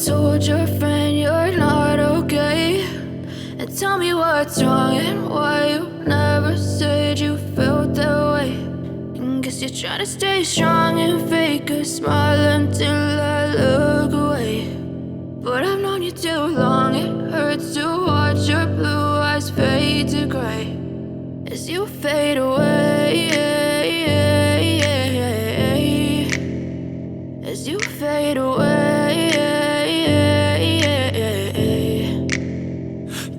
told your friend you're not okay? And tell me what's wrong and why you never said you felt that way. And guess you're trying to stay strong and fake a smile until I look away. But I've known you too long, it hurts to watch your blue eyes fade to gray as you fade away, as you fade away.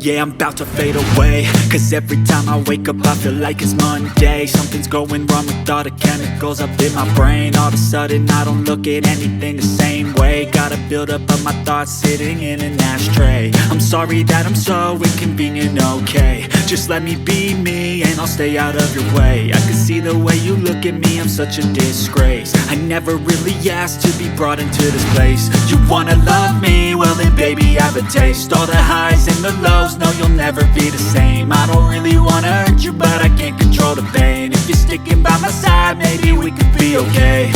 Yeah, I'm about to fade away. Cause every time I wake up I feel like it's Monday. Something's going wrong with all the chemicals up in my brain. All of a sudden I don't look at anything the same way. Gotta build up of my thoughts sitting in an ashtray. I'm sorry that I'm so inconvenient, okay. Just let me be me and I'll stay out of your way. I can see the way you look at me, I'm such a disgrace. I never really asked to be brought into this place. You wanna love me? Well then baby have a taste. All the highs and the lows, no you'll never be the same. I don't really wanna hurt you but I can't control the pain. If you're sticking by my side maybe we could be okay.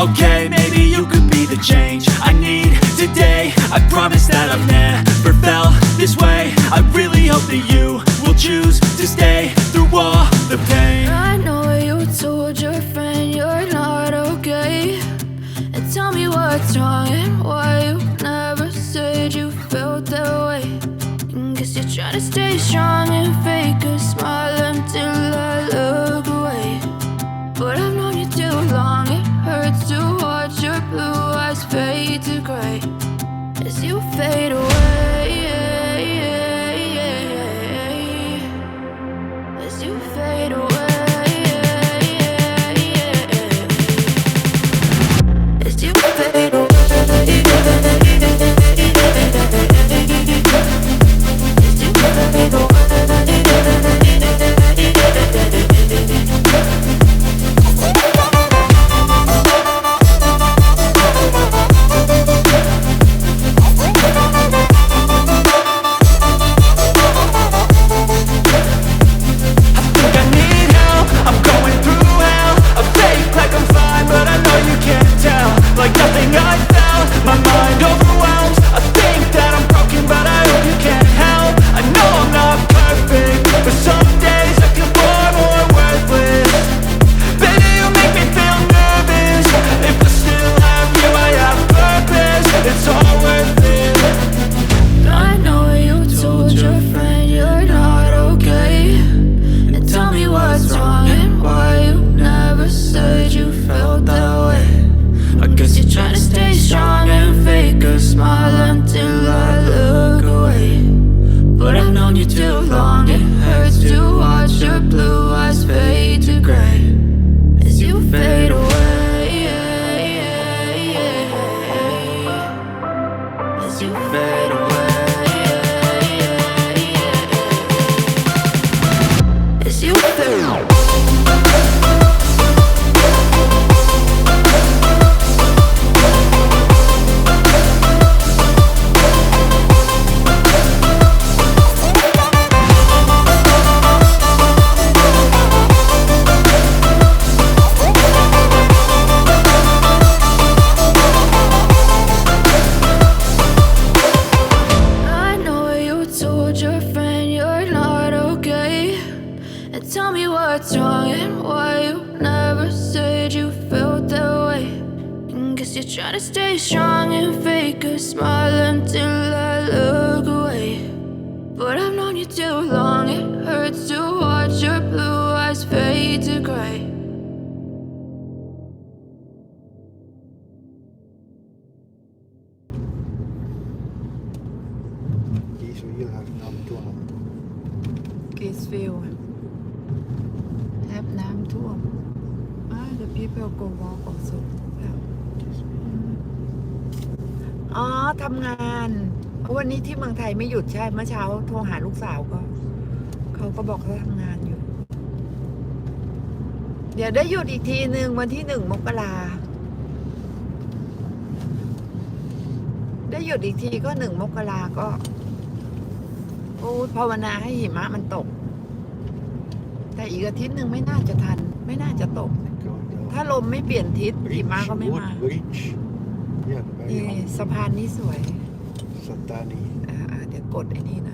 Okay, maybe you could be the change I need today. I promise that I've never felt this way. I really hope that you will choose to stay through all the pain. I know you told your friend you're not okay. And tell me what's wrong and why you never said you felt that way. And guess you're trying to stay strong and fake a smile until I look away. But I've known you too long, it hurts to watch your blue eyes fade to gray as you fade away, as you fade away, as you fade away. Try to stay strong and fake a smile until I look away. But I've known you too long, it hurts to watch your blue eyes fade to gray. Gisville แทบน้ำท่วม The people go walk also อ๋อทำงานวันนี้ที่เมืองไทยไม่หยุดใช่เมื่อเช้าโทรหาลูกสาวก็เขาก็บอกเขาทำงานอยู่เดี๋ยวได้หยุดอีกทีหนึ่งวันที่1 มกราได้หยุดอีกทีก็1 มกราก็โอ้ภาวนาให้หิมะมันตกแต่อีกอาทิตย์หนึ่งไม่น่าจะทันไม่น่าจะตกถ้าลมไม่เปลี่ยนทิศหิมะก็ไม่มา Yeah, very นี่ hot. สะพานนี้สวย Satani. เดี๋ยวกดไอ้นี่นะ